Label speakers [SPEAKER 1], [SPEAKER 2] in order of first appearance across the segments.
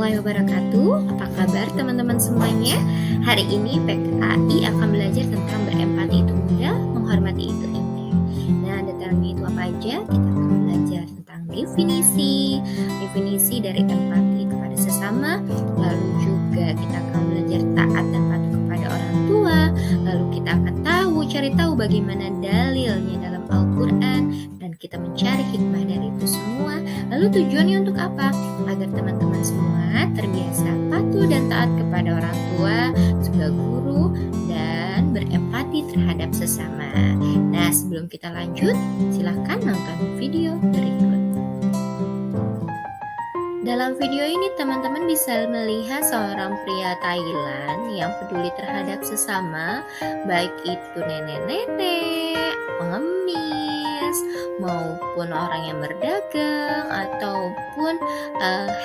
[SPEAKER 1] warahmatullahi wabarakatuh. Apa kabar teman-teman semuanya? Hari ini PKAI akan belajar tentang berempati itu mudah, menghormati itu indah. Nah, detailnya itu apa aja? Kita akan belajar tentang definisi dari empati kepada sesama. Lalu juga kita akan belajar taat dan patuh kepada orang tua. Lalu kita akan cari tahu bagaimana dalilnya dalam Al-Quran, dan kita mencari hikmah dari itu semua. Lalu tujuannya untuk apa? Agar teman-teman semua terbiasa patuh dan taat kepada orang tua, juga guru, dan berempati terhadap sesama. Nah, sebelum kita lanjut, silahkan nonton video berikut. Dalam video ini teman-teman bisa melihat seorang pria Thailand yang peduli terhadap sesama, baik itu nenek-nenek, pengemis, maupun orang yang berdagang, ataupun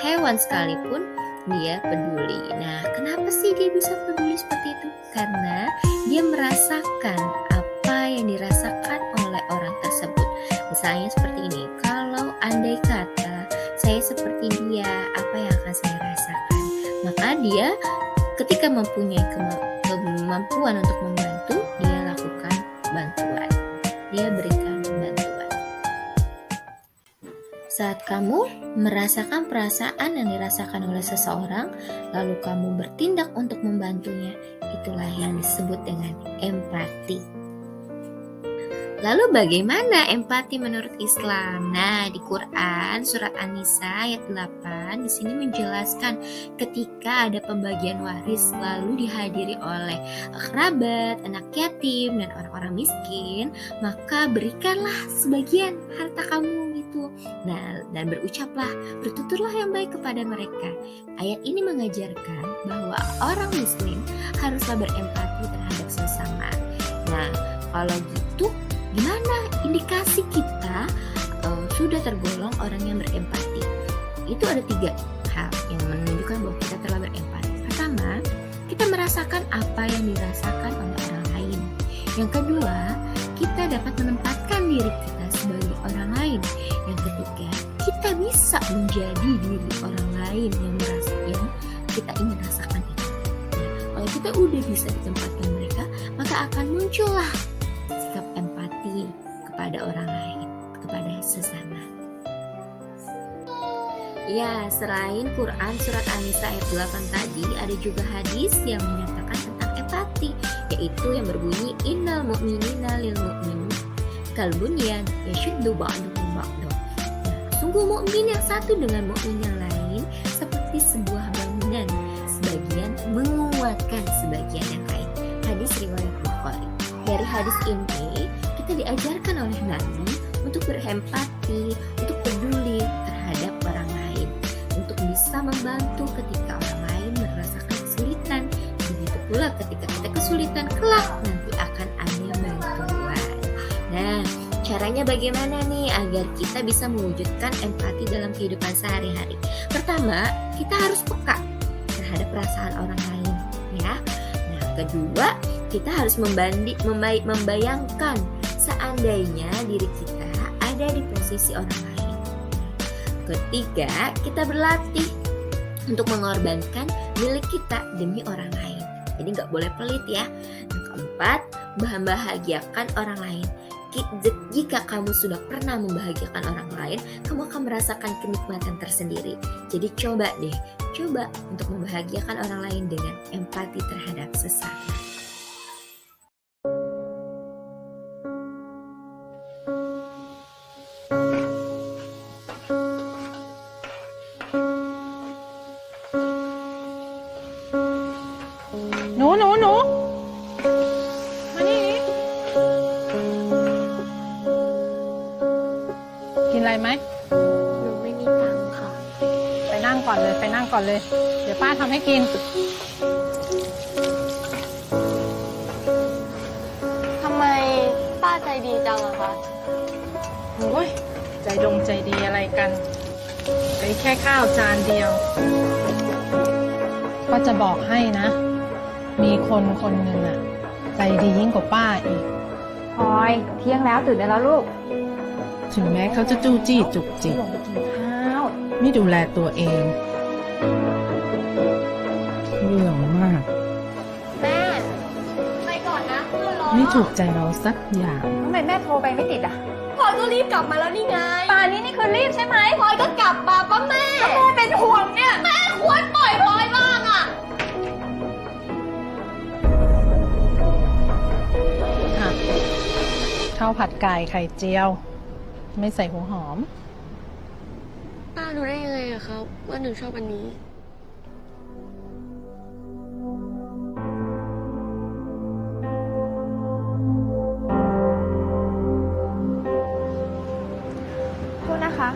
[SPEAKER 1] hewan sekalipun dia peduli. Nah, kenapa sih dia bisa peduli seperti itu? Karena dia merasakan apa yang dirasakan oleh orang tersebut. Misalnya seperti ini, kalau andai kata saya seperti dia, apa yang akan saya rasakan? Maka dia ketika mempunyai kemampuan untuk membantu, dia lakukan bantuan. Dia berikan bantuan. Saat kamu merasakan perasaan yang dirasakan oleh seseorang, lalu kamu bertindak untuk membantunya, itulah yang disebut dengan empati. Lalu bagaimana empati menurut Islam? Nah, di Quran surat An-Nisa ayat 8 di sini menjelaskan ketika ada pembagian waris lalu dihadiri oleh kerabat, anak yatim, dan orang-orang miskin, maka berikanlah sebagian harta kamu gitu. Nah, dan berucaplah, bertuturlah yang baik kepada mereka. Ayat ini mengajarkan bahwa orang muslim haruslah berempati terhadap sesama. Nah, kalau gitu gimana indikasi kita sudah tergolong orang yang berempati? Itu ada 3 hal yang menunjukkan bahwa kita telah berempati. Pertama, kita merasakan apa yang dirasakan oleh orang lain. Yang kedua, kita dapat menempatkan diri kita sebagai orang lain. Yang ketiga, kita bisa menjadi diri orang lain yang kita ingin rasakan itu. Nah, kalau kita udah bisa ditempatkan mereka, maka akan muncullah sikap empati kepada orang lain, kepada sesama. Ya, selain Quran surat An-Nisa ayat 8 tadi, ada juga hadis yang menyatakan tentang empati, yaitu yang berbunyi innal mu'minina lil mu'min kalbunyan yashuddu ba'duhum ba'da. Sungguh mukmin yang satu dengan mukmin yang lain seperti sebuah bangunan, sebagian menguatkan sebagian yang lain. Hadis riwayat Bukhari. Dari hadis ini, kita diajarkan oleh Nabi untuk berempati, untuk peduli terhadap orang lain, untuk bisa membantu ketika orang lain merasakan kesulitan. Begitu pula ketika kita kesulitan, kelak nanti akan ada bantuan. Nah, caranya bagaimana nih agar kita bisa mewujudkan empati dalam kehidupan sehari-hari? Pertama, kita harus peka terhadap perasaan orang lain, ya. Nah, kedua, kita harus membayangkan seandainya diri kita ada di posisi orang lain. Ketiga, kita berlatih untuk mengorbankan milik kita demi orang lain. Jadi nggak boleh pelit ya. Yang keempat, membahagiakan orang lain. Jika kamu sudah pernah membahagiakan orang lain, kamu akan merasakan kenikmatan tersendiri. Jadi coba untuk membahagiakan orang lain dengan empati terhadap sesama.
[SPEAKER 2] หนูมานี่กินอะไรไหม
[SPEAKER 3] หนูไม่มีตังค์ค่ะ
[SPEAKER 2] ไปนั่งก่อนเลย เดี๋ยวป้าทำให้กิน
[SPEAKER 3] ทำไมป้าใจดีจังอะคะ
[SPEAKER 2] โอ้ยใจดีอะไรกันไอ้แค่ข้าวจานเดียว ก็จะบอกให้นะ มีคนหนึ่งอะใจดียิ่งกว่าป้าอีก
[SPEAKER 4] พลอยเที่ยงแล้วตื่นได้แล้วลูก
[SPEAKER 5] ถึงแม้เขาจะจู้จี้จุกจิก
[SPEAKER 4] ลงไปกินข้าว
[SPEAKER 5] ไม่ดูแลตัวเอง
[SPEAKER 4] พ
[SPEAKER 2] เหลืองมาก
[SPEAKER 3] แม่ ไปก่อนนะเพื่อนรอ
[SPEAKER 2] ไม่ถูกใจเราสักอย่าง
[SPEAKER 4] ทำไมแม่โทรไปไม่ติดอ่ะ
[SPEAKER 3] พลอยก็รีบกลับมาแล้วนี่ไง
[SPEAKER 4] ป่านนี้นี่คือรีบใช่ไหม
[SPEAKER 3] พลอยก็กลับมาป้าแม่
[SPEAKER 4] แม่เป็นห่วงเนี่ย
[SPEAKER 3] แม่ควรปล่อยพลอยบ้างอ่ะ
[SPEAKER 2] ค่ะข้าวผัดไก่ไข่เจียว ไม่ใส่หัวหอม
[SPEAKER 3] ป้ารู้ได้ยังไงอะครับว่าหนูชอบอันนี้
[SPEAKER 4] โทษนะคะ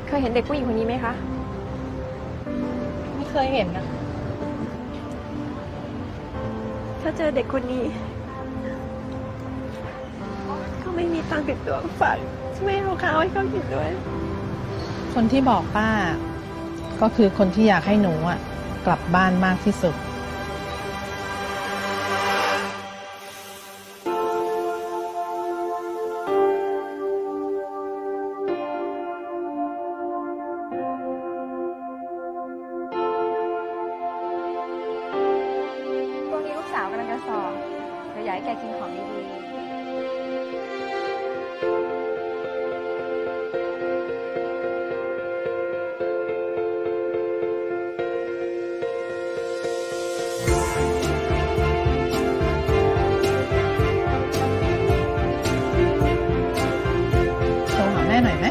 [SPEAKER 4] เคยเห็นเด็กผู้หญิงคนนี้ไหมคะ
[SPEAKER 2] ไม่เคยเห็นนะ
[SPEAKER 5] ถ้าเจอเด็กคนนี้ ก็ไม่มีตังค์ติดตัวฝากไม่เอาข้าวให้เขากินด้วย
[SPEAKER 2] คนที่บอกป้า ก็คือคนที่อยากให้หนูอ่ะ กลับบ้านมากที่สุด
[SPEAKER 4] พวกนี้ลูกสาวกำลังจะสอบเดี๋ยวอยากให้แกกินของดีๆ
[SPEAKER 2] โทรหาแม่หน่อยไหม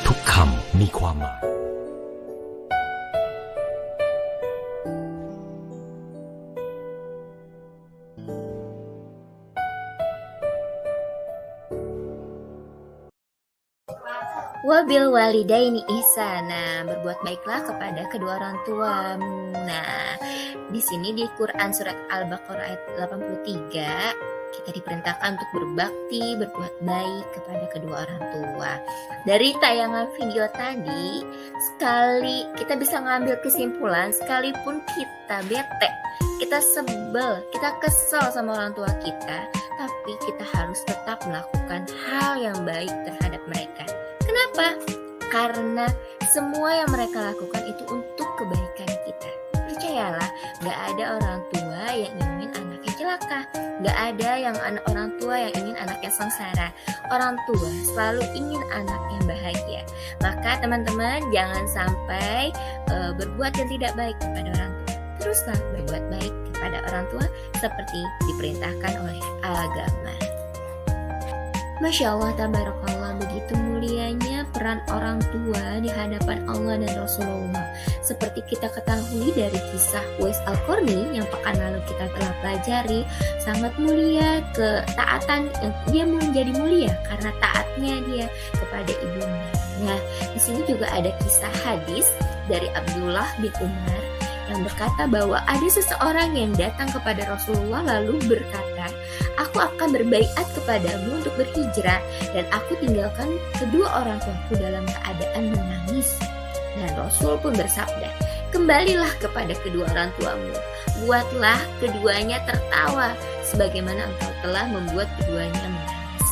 [SPEAKER 6] ทุกคำมีความหมาย
[SPEAKER 1] Wabil walidaini ihsana, berbuat baiklah kepada kedua orang tuamu. Nah, di sini di Quran surat Al-Baqarah ayat 83 kita diperintahkan untuk berbakti, berbuat baik kepada kedua orang tua. Dari tayangan video tadi, sekali kita bisa ngambil kesimpulan, sekalipun kita bete, kita sebel, kita kesel sama orang tua kita, tapi kita harus tetap melakukan hal yang baik terhadap mereka. Kenapa? Karena semua yang mereka lakukan itu untuk kebaikan kita. Percayalah, gak ada orang tua yang ingin anaknya celaka. Gak ada orang tua yang ingin anaknya sengsara. Orang tua selalu ingin anaknya bahagia. Maka teman-teman jangan sampai berbuat yang tidak baik kepada orang tua. Teruslah berbuat baik kepada orang tua seperti diperintahkan oleh agama. Masya Allah, tabarakallah, begitu mulianya peran orang tua di hadapan Allah dan Rasulullah. Seperti kita ketahui dari kisah Uwais Al-Qarni yang pekan lalu kita telah pelajari, sangat mulia ketaatan, dia menjadi mulia karena taatnya dia kepada ibunya. Nah, di sini juga ada kisah hadis dari Abdullah bin Umar yang berkata bahwa ada seseorang yang datang kepada Rasulullah lalu berkata, aku akan berbaiat kepadamu untuk berhijrah dan aku tinggalkan kedua orang tuaku dalam keadaan menangis. Dan Rasul pun bersabda, kembalilah kepada kedua orang tuamu, buatlah keduanya tertawa sebagaimana engkau telah membuat keduanya menangis.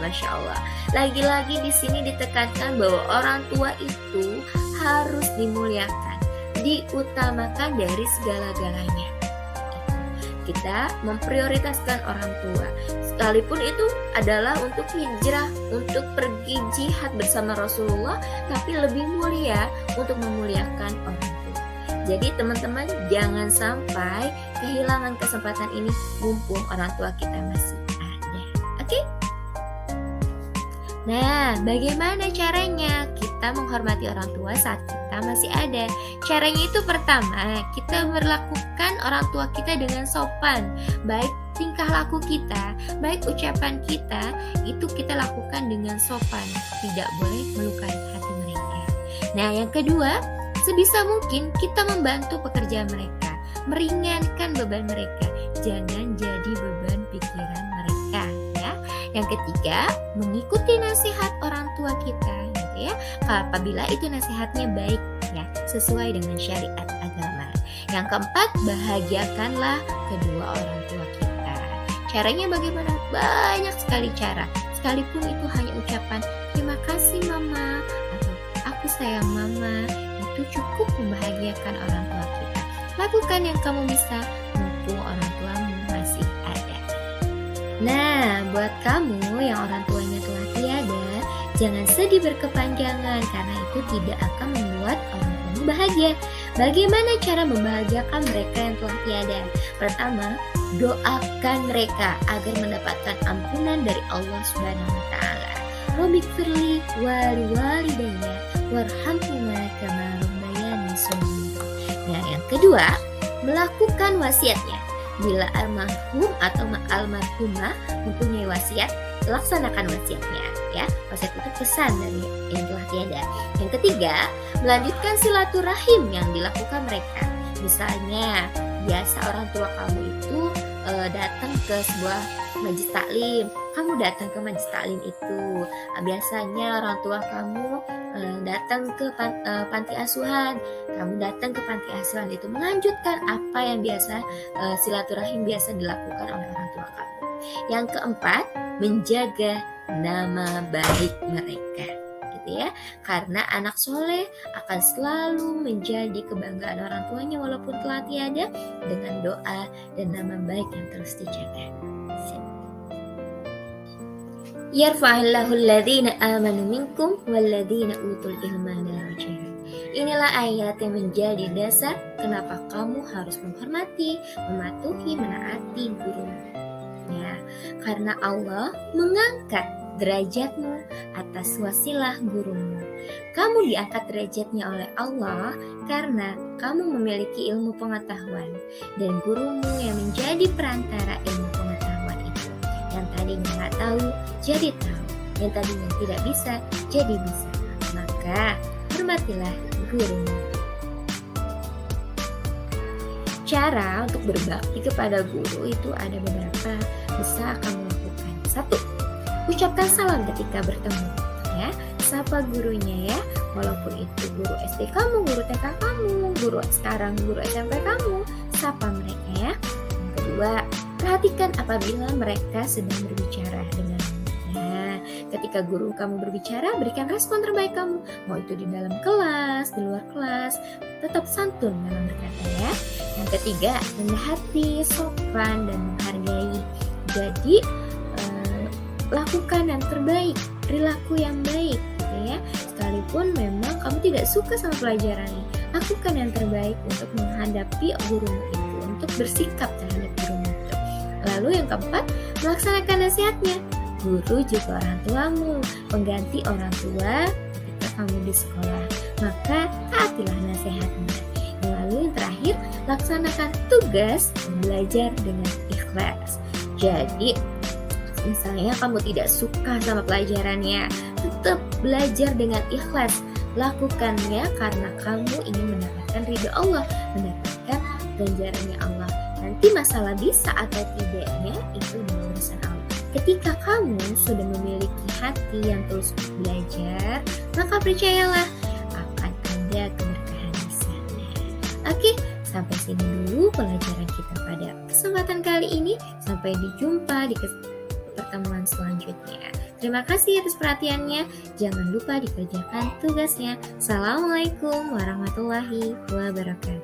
[SPEAKER 1] Masya Allah. Lagi-lagi di sini ditekankan bahwa orang tua itu harus dimuliakan, diutamakan dari segala-galanya. Kita memprioritaskan orang tua, sekalipun itu adalah untuk hijrah, untuk pergi jihad bersama Rasulullah, tapi lebih mulia untuk memuliakan orang tua. Jadi teman-teman jangan sampai kehilangan kesempatan ini mumpung orang tua kita masih ada. Oke? Nah, bagaimana caranya kita menghormati orang tua saat kita masih ada? Caranya itu pertama, kita memperlakukan orang tua kita dengan sopan. Baik tingkah laku kita, baik ucapan kita, itu kita lakukan dengan sopan. Tidak boleh melukai hati mereka. Nah, yang kedua, sebisa mungkin kita membantu pekerjaan mereka, meringankan beban mereka. Jangan jadi beban pikiran mereka, ya. Yang ketiga, mengikuti nasihat orang tua kita gitu ya. Apabila itu nasihatnya baik ya, sesuai dengan syariat agama. Yang keempat, bahagiakanlah kedua orang tua kita. Caranya bagaimana? Banyak sekali cara. Sekalipun itu hanya ucapan terima kasih mama atau aku sayang mama, itu cukup membahagiakan orang tua kita. Lakukan yang kamu bisa mumpung orang tuamu masih ada. Nah, buat kamu yang orang tuanya telah tiada, jangan sedih berkepanjangan karena itu tidak akan membuat orang tuamu bahagia. Bagaimana cara membahagiakan mereka yang telah tiada? Pertama, doakan mereka agar mendapatkan ampunan dari Allah Subhanahu wa taala. Rabbighfirli wali walidayya warhamhuma kama rabbayani shaghira. Nah, yang kedua, melakukan wasiatnya. Bila almarhum atau almarhumah mempunyai wasiat, laksanakan wasiatnya ya. Wasiat itu pesan dari yang telah tiada. Yang ketiga, melanjutkan silaturahim yang dilakukan mereka. Misalnya, biasa orang tua kamu itu datang ke sebuah majelis taklim, kamu datang ke majelis taklim itu. Biasanya orang tua kamu datang ke panti asuhan, kamu datang ke panti asuhan itu melanjutkan apa yang biasa silaturahim biasa dilakukan oleh orang tua kamu. Yang keempat, menjaga nama baik mereka gitu ya, karena anak soleh akan selalu menjadi kebanggaan orang tuanya walaupun telah tiada, dengan doa dan nama baik yang terus dijaga. Yarfa'illahu alladhina amanu minkum walladhina utul ilma darajaat. Inilah ayat yang menjadi dasar kenapa kamu harus menghormati, mematuhi, menaati gurumu. Ya, karena Allah mengangkat derajatmu atas wasilah gurumu. Kamu diangkat derajatnya oleh Allah karena kamu memiliki ilmu pengetahuan dan gurumu yang menjadi perantara ilmu pengetahuan itu. Yang tadinya nggak tahu jadi tahu, yang tadinya tidak bisa jadi bisa. Maka hormatilah gurumu. Cara untuk berbakti kepada guru itu ada beberapa, bisa kamu lakukan. 1. Ucapkan salam ketika bertemu ya. Sapa gurunya ya, walaupun itu guru SD kamu, guru TK kamu, guru sekarang guru SMP kamu, sapa mereka ya. Yang kedua, perhatikan apabila mereka sedang berbicara denganmu. Nah, ketika guru kamu berbicara, berikan respon terbaik kamu. Mau itu di dalam kelas, di luar kelas, tetap santun dalam berkata ya. Yang ketiga, rendah hati, sopan, dan menghargai. Jadi, lakukan yang terbaik, perilaku yang baik gitu ya. Sekalipun memang kamu tidak suka sama pelajarannya, lakukan yang terbaik untuk menghadapi gurumu itu, untuk bersikap terhadap gurumu itu. Lalu yang keempat, melaksanakan nasihatnya. Guru juga orang tuamu, pengganti orang tua ketika kamu di sekolah, maka taatilah nasihatnya. Lalu yang terakhir, laksanakan tugas belajar dengan ikhlas. Jadi misalnya kamu tidak suka sama pelajarannya, tetap belajar dengan ikhlas. Lakukannya karena kamu ingin mendapatkan ridha Allah, mendapatkan ganjarannya Allah. Nanti masalah bisa atau tidaknya itu adalah urusan Allah. Ketika kamu sudah memiliki hati yang terus belajar, maka percayalah akan ada keberkahan di sana. Oke, sampai sini dulu pelajaran kita pada kesempatan kali ini. Sampai dijumpa di pertemuan selanjutnya. Terima kasih atas perhatiannya. Jangan lupa dikerjakan tugasnya. Assalamualaikum warahmatullahi wabarakatuh.